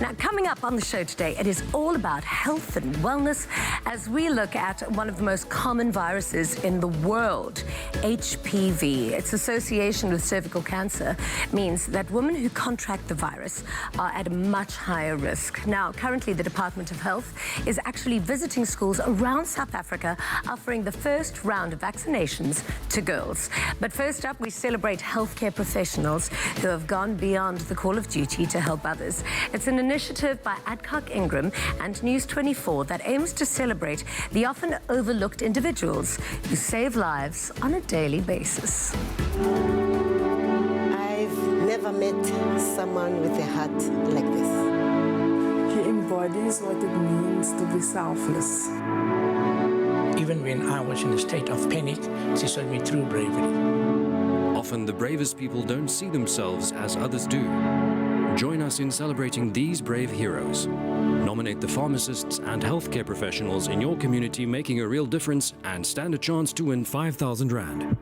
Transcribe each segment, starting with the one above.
Now, coming up on the show today, it is all about health and wellness as we look at one of the most common viruses in the world, HPV. Its association with cervical cancer means that women who contract the virus are at a much higher risk. Now, currently, the Department of Health is actually visiting schools around South Africa, offering the first round of vaccinations to girls. But first up, we celebrate healthcare professionals who have gone beyond the call of duty to help others. It's an initiative by Adcock Ingram and News 24 that aims to celebrate the often overlooked individuals who save lives on a daily basis. I've never met someone with a heart like this. He embodies what it means to be selfless. Even when I was in a state of panic, she saw me through bravery. Often the bravest people don't see themselves as others do. Join us in celebrating these brave heroes. Nominate the pharmacists and healthcare professionals in your community making a real difference and stand a chance to win 5,000 Rand.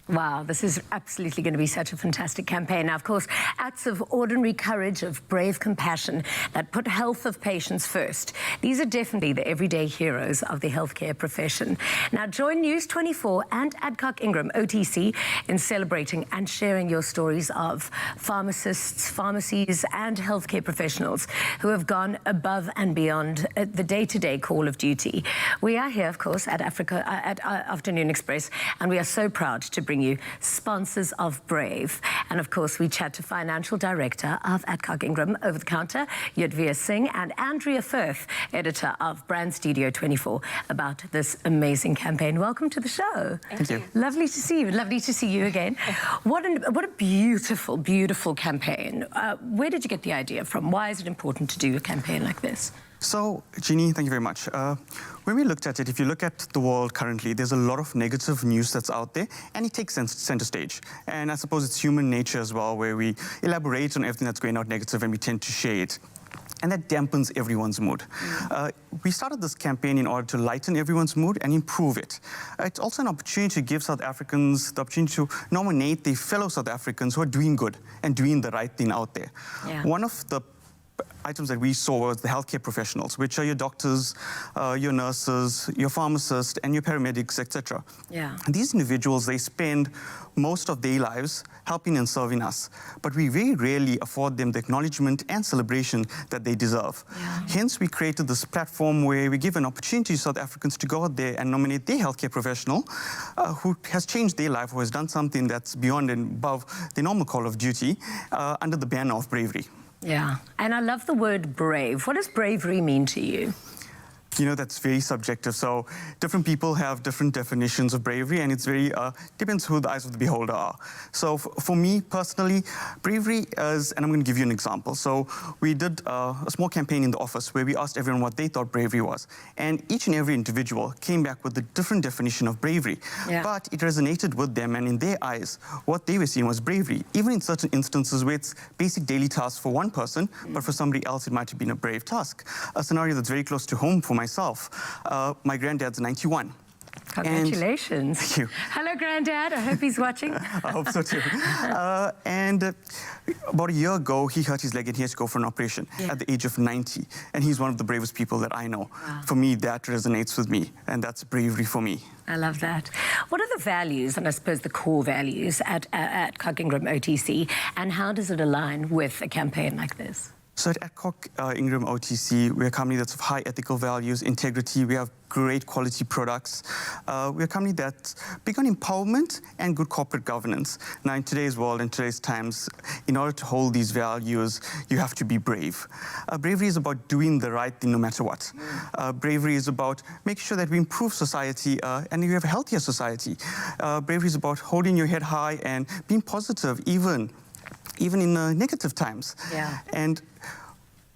Wow, this is absolutely going to be such a fantastic campaign. Now, of course, acts of ordinary courage, of brave compassion that put health of patients first. These are definitely the everyday heroes of the healthcare profession. Now, join News 24 and Adcock Ingram OTC in celebrating and sharing your stories of pharmacists, pharmacies, and healthcare professionals who have gone above and beyond the day-to-day call of duty. We are here, of course, at Afternoon Express, and we are so proud to bring you sponsors of Brave. And of course, we chat to Financial Director of Adcock Ingram Over the Counter, Yudhvir Singh, and Andrea Firth, Editor of Brand Studio 24, about this amazing campaign. Welcome to the show. Thank you. Lovely to see you. Lovely to see you again. What a beautiful, beautiful campaign. Where did you get the idea from? Why is it important to do a campaign like this? So, Jeannie, thank you very much. When we looked at it, if you look at the world currently, there's a lot of negative news that's out there, and it takes center stage. And I suppose it's human nature as well, where we elaborate on everything that's going out negative and we tend to share it. And that dampens everyone's mood. We started this campaign in order to lighten everyone's mood and improve it. It's also an opportunity to give South Africans the opportunity to nominate their fellow South Africans who are doing good and doing the right thing out there. Yeah. One of the items that we saw was the healthcare professionals, which are your doctors, your nurses, your pharmacists, and your paramedics, etc. Yeah. And these individuals, they spend most of their lives helping and serving us, but we very rarely afford them the acknowledgement and celebration that they deserve. Yeah. Hence, we created this platform where we give an opportunity to South Africans to go out there and nominate their healthcare professional who has changed their life, who has done something that's beyond and above the normal call of duty under the banner of bravery. Yeah, and I love the word brave. What does bravery mean to you? You know, that's very subjective. So different people have different definitions of bravery, and it's very, depends who the eyes of the beholder are. So for me personally, bravery is, and I'm going to give you an example. So we did a small campaign in the office where we asked everyone what they thought bravery was. And each and every individual came back with a different definition of bravery. Yeah. But it resonated with them, and in their eyes, what they were seeing was bravery. Even in certain instances where it's basic daily tasks for one person, but for somebody else it might have been a brave task. A scenario that's very close to home for myself. My granddad's 91. Congratulations. Thank you. Hello, Granddad. I hope he's watching. I hope so too. About a year ago, he hurt his leg and he had to go for an operation at the age of 90. And he's one of the bravest people that I know. Wow. For me, that resonates with me, and that's bravery for me. I love that. What are the values, and I suppose the core values at Adcock Ingram OTC, and how does it align with a campaign like this? So at Adcock Ingram OTC, we're a company that's of high ethical values, integrity. We have great quality products. We're a company that's big on empowerment and good corporate governance. Now, in today's world, in today's times, in order to hold these values, you have to be brave. Bravery is about doing the right thing no matter what. Bravery is about making sure that we improve society and we have a healthier society. Bravery is about holding your head high and being positive, even in negative times. Yeah. And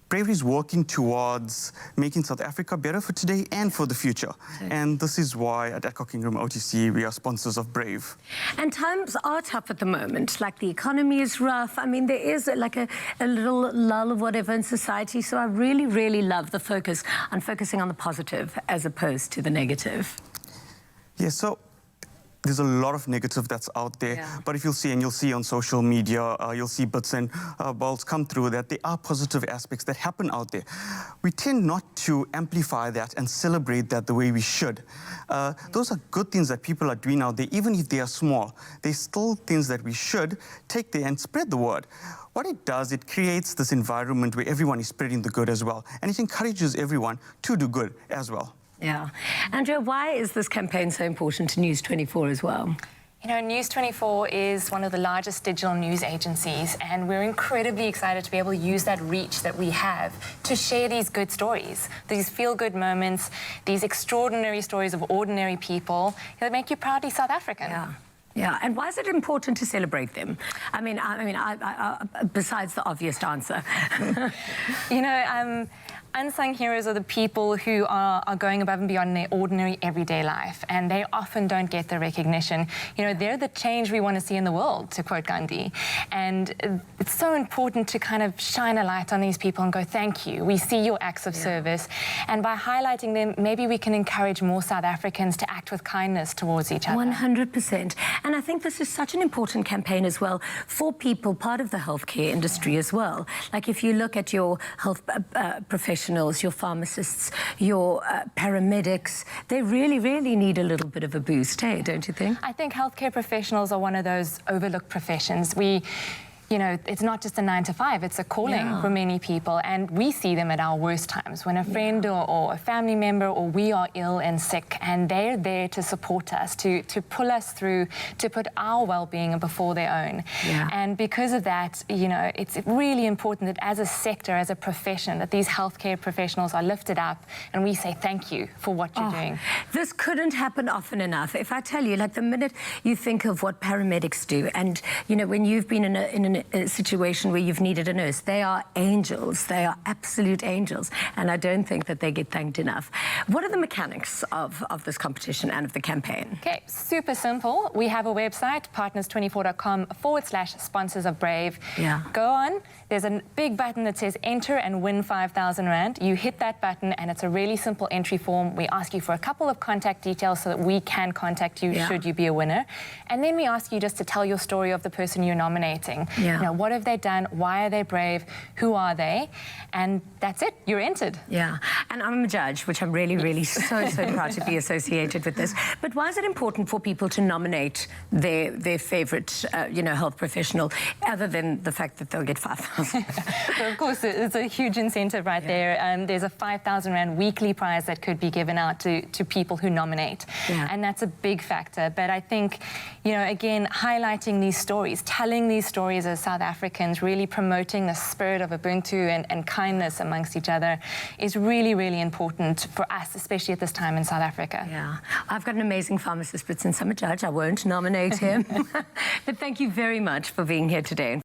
bravery is working towards making South Africa better for today and for the future. Okay. And this is why at Adcock Ingram OTC, we are sponsors of Brave. And times are tough at the moment. Like, the economy is rough. I mean, there is like a little lull of whatever in society. So I really, really love the focus on focusing on the positive as opposed to the negative. Yeah, so there's a lot of negative that's out there. Yeah. But if you'll see on social media, you'll see bits and balls come through that there are positive aspects that happen out there. We tend not to amplify that and celebrate that the way we should. Those are good things that people are doing out there, even if they are small. They're still things that we should take there and spread the word. What it does, it creates this environment where everyone is spreading the good as well. And it encourages everyone to do good as well. Yeah. Andrea, why is this campaign so important to News 24 as well? You know, News 24 is one of the largest digital news agencies, and we're incredibly excited to be able to use that reach that we have to share these good stories, these feel-good moments, these extraordinary stories of ordinary people that make you proudly South African. Yeah. Yeah, and why is it important to celebrate them? I mean, besides the obvious answer. You know, unsung heroes are the people who are going above and beyond in their ordinary everyday life, and they often don't get the recognition. You know, they're the change we want to see in the world, to quote Gandhi. And it's so important to kind of shine a light on these people and go, thank you. We see your acts of service. And by highlighting them, maybe we can encourage more South Africans to act with kindness towards each other. 100%. And I think this is such an important campaign as well for people, part of the healthcare industry as well. Like if you look at your health professionals, your pharmacists, your paramedics, they really, really need a little bit of a boost, hey, don't you think? I think healthcare professionals are one of those overlooked professions. You know, it's not just a 9 to 5, it's a calling for many people, and we see them at our worst times when a friend or a family member or we are ill and sick, and they're there to support us, to pull us through, to put our well-being before their own. Yeah. And because of that, you know, it's really important that as a sector, as a profession, that these healthcare professionals are lifted up and we say thank you for what you're doing. This couldn't happen often enough. If I tell you, like the minute you think of what paramedics do, and, you know, when you've been in a situation where you've needed a nurse, they are angels. They are absolute angels, and I don't think that they get thanked enough. What are the mechanics of this competition and of the campaign? Okay, super simple. We have a website, partners24.com/sponsors of Brave. Yeah. Go on. There's a big button that says enter and win 5,000 Rand. You hit that button and it's a really simple entry form. We ask you for a couple of contact details so that we can contact you should you be a winner. And then we ask you just to tell your story of the person you're nominating. Yeah. You know, what have they done? Why are they brave? Who are they? And that's it. You're entered. Yeah, and I'm a judge, which I'm really, really so proud to be associated with this. But why is it important for people to nominate their favourite, you know, health professional, other than the fact that they'll get 5,000? So of course, it's a huge incentive right there. There's a 5,000 Rand weekly prize that could be given out to people who nominate. Yeah. And that's a big factor. But I think, you know, again, highlighting these stories, telling these stories as South Africans, really promoting the spirit of Ubuntu and kindness amongst each other is really, really important for us, especially at this time in South Africa. Yeah, I've got an amazing pharmacist, but since I'm a judge, I won't nominate him. But thank you very much for being here today.